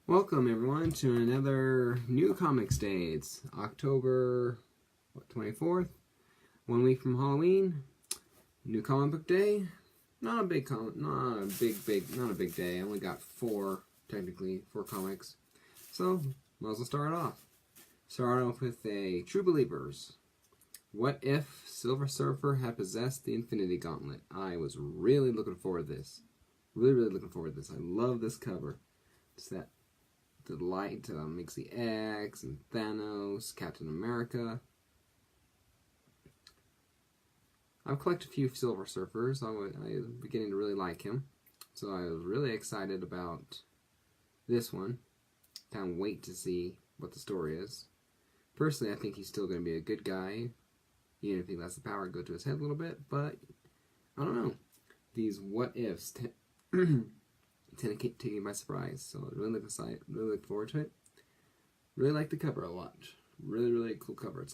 Welcome everyone to another new comics day. It's October 24th, 1 week from Halloween. New comic book day. Not a big day. I only got four comics. So might as well start off. Start off with a True Believers. What if Silver Surfer had possessed the Infinity Gauntlet? I was really looking forward to this. Really looking forward to this. I love this cover. It's that the light makes the X and Thanos, Captain America. I've collected a few Silver Surfers. I was beginning to really like him. So I was really excited about this one. Can't wait to see what the story is. Personally, I think he's still going to be a good guy. Even if he lets the power go to his head a little bit. But, I don't know. These what-ifs tend to take you by surprise. So I really look forward to it. Really like the cover a lot. Really cool cover.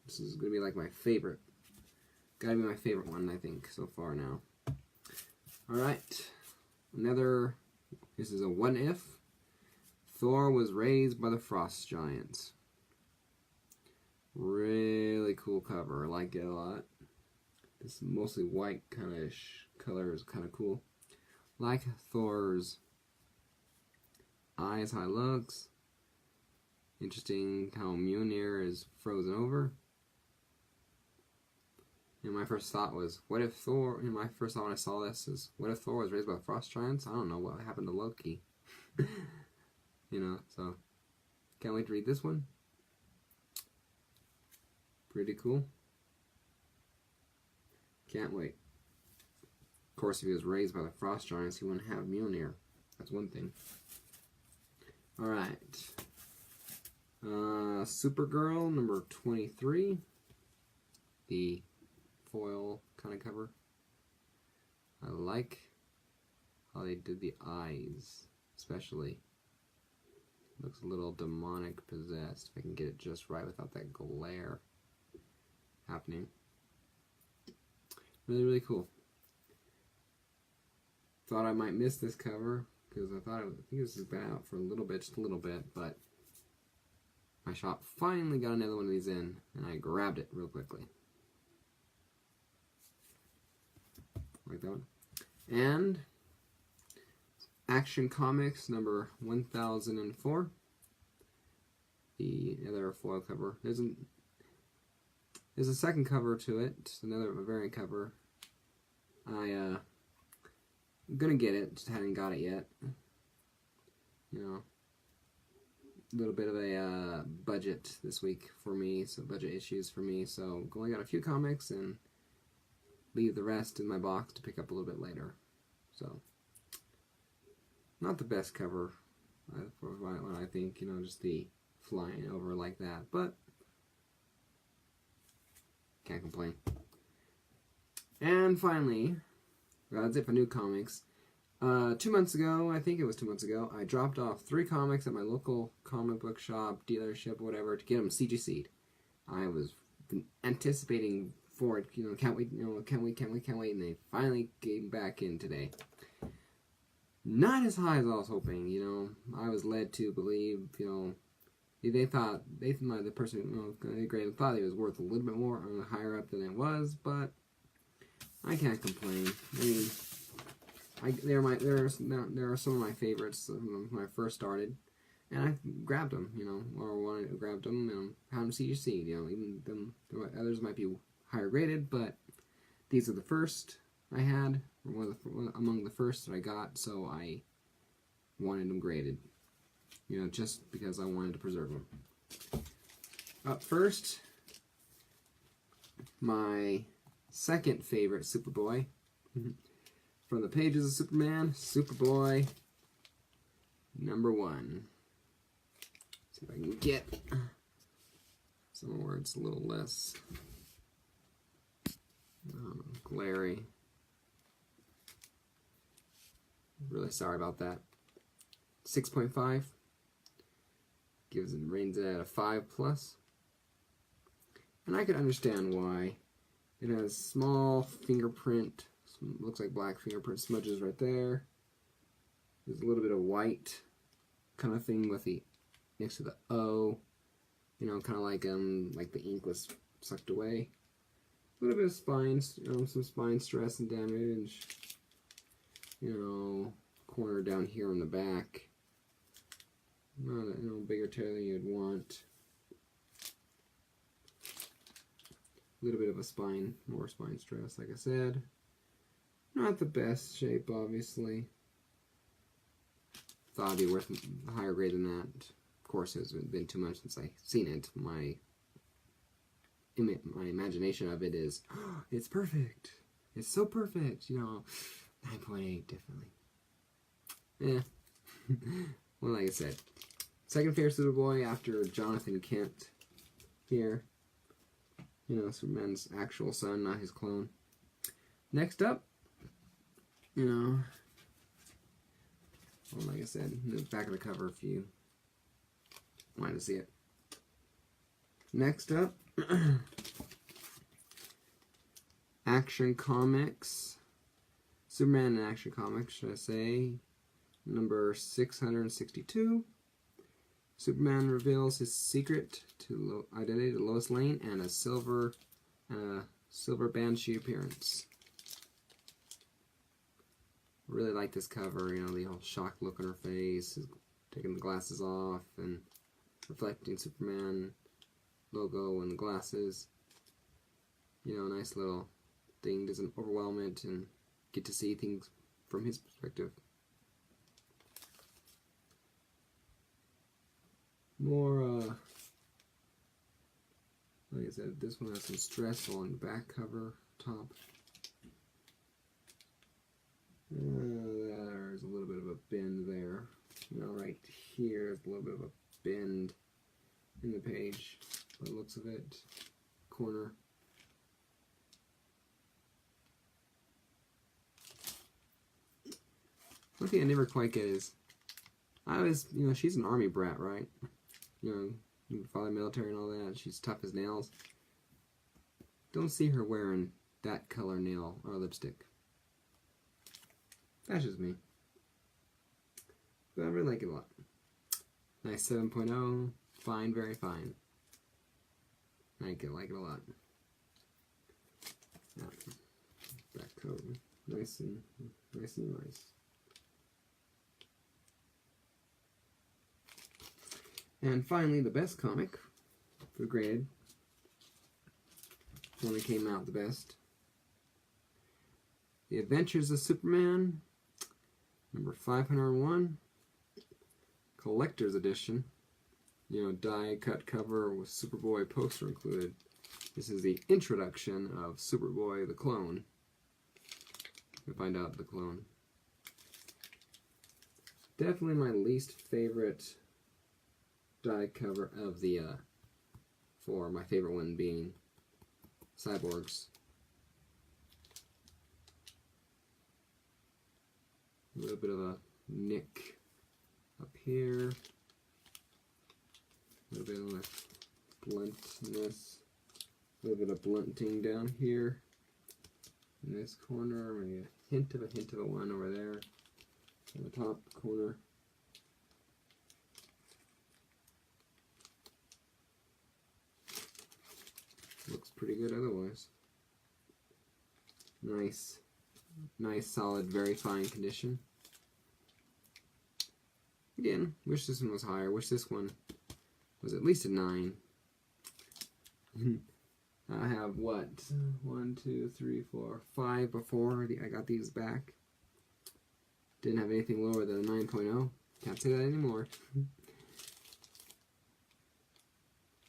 This is going to be like my favorite. Gotta be my favorite one, I think, so far now. Alright. This is a what if. Thor was raised by the Frost Giants. Really cool cover. I like it a lot. This mostly white kind of color is kind of cool. Like Thor's eyes, how it looks. Interesting how Mjolnir is frozen over. And my first thought was, what if Thor, my first thought when I saw this is, what if Thor was raised by the Frost Giants? I don't know what happened to Loki. So can't wait to read this one. Pretty cool. Can't wait. Of course, if he was raised by the Frost Giants, he wouldn't have Mjolnir. That's one thing. Alright. Supergirl, number 23. The foil kind of cover. I like how they did the eyes, especially. Looks a little demonic possessed. If I can get it just right without that glare happening. Really cool. Thought I might miss this cover because I think this has been out for just a little bit, but my shop finally got another one of these in, and I grabbed it real quickly. Like that one. And Action Comics number 1004. The other foil cover. There's a second cover to it. It's another variant cover. I'm gonna get it, just hadn't got it yet. A little bit of a budget this week for me, so budget issues for me. So only got a few comics and leave the rest in my box to pick up a little bit later. So not the best cover for what I think, just the flying over like that, but can't complain. And finally, that's it for new comics. 2 months ago, I think it was 2 months ago, I dropped off 3 comics at my local comic book shop, dealership, whatever, to get them CGC'd. I was anticipating for it, can't wait, can't wait, and they finally came back in today. Not as high as I was hoping, I was led to believe, the person who graded thought it was worth a little bit more, higher up than it was, but I can't complain. I mean, there are some of my favorites when I first started, and I grabbed them, or wanted to grab them and had them CGC. Even others might be higher graded, but these are the first I had, among the first that I got, so I wanted them graded, just because I wanted to preserve them. Up first, my second favorite Superboy. From the pages of Superman, Superboy number 1. See if I can get somewhere where it's a little less glary. Really sorry about that. 6.5. Rates it at a 5+. And I could understand why. It has small fingerprint, looks like black fingerprint smudges right there. There's a little bit of white kind of thing with the next to the O. You know, kind of like the ink was sucked away. A little bit of spine, some spine stress and damage. You know, corner down here on the back. Not a bigger tear than you'd want. A little bit of a spine, more spine stress, like I said. Not the best shape, obviously. Thought it'd be worth a higher grade than that. Of course, it's been too much since I've seen it. My imagination of it is, oh, it's perfect. It's so perfect. You know, 9.8 definitely. Yeah. Well, like I said, second favorite Superboy after Jonathan Kent here. You know, Superman's actual son, not his clone. Next up, you know, well, like I said, the back of the cover if you wanted to see it. Next up, Action Comics. Superman in Action Comics, should I say. Number 662. Superman reveals his secret to identity to Lois Lane and a silver Banshee appearance. Really like this cover, you know, the whole shocked look on her face, taking the glasses off and reflecting Superman logo and the glasses. You know, nice little thing, doesn't overwhelm it and get to see things from his perspective. More, like I said, this one has some stress on the back cover, top. There's a little bit of a bend there. You know, right here is a little bit of a bend in the page, by the looks of it. Corner. One thing I never quite get is, you know, she's an army brat, right? You know, father military and all that. She's tough as nails. Don't see her wearing that color nail or lipstick. That's just me. But I really like it a lot. Nice 7.0. Fine, very fine. I like it a lot. Yeah. Back cover. Nice and nice. And finally, the best comic, for graded, one that came out the best. The Adventures of Superman, number 501, Collector's Edition. You know, die-cut cover with Superboy poster included. This is the introduction of Superboy the clone. We find out the clone. Definitely my least favorite die cover of the four. My favorite one being Cyborg's. A little bit of a nick up here. A little bit of a bluntness. A little bit of blunting down here. In this corner, maybe a hint of a one over there. In the top corner. Looks pretty good otherwise. Nice, solid, very fine condition. Again, wish this one was higher. Wish this one was at least a 9. I have what? 1, 2, 3, 4, 5 before I got these back. Didn't have anything lower than a 9.0. Can't say that anymore.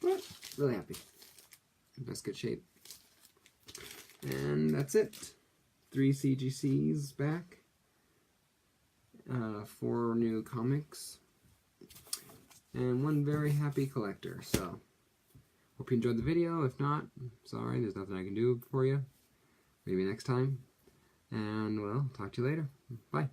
But really happy. That's good shape. And that's it. 3 CGCs back. 4 new comics. And 1 very happy collector. So, hope you enjoyed the video. If not, sorry, there's nothing I can do for you. Maybe next time. And, well, talk to you later. Bye.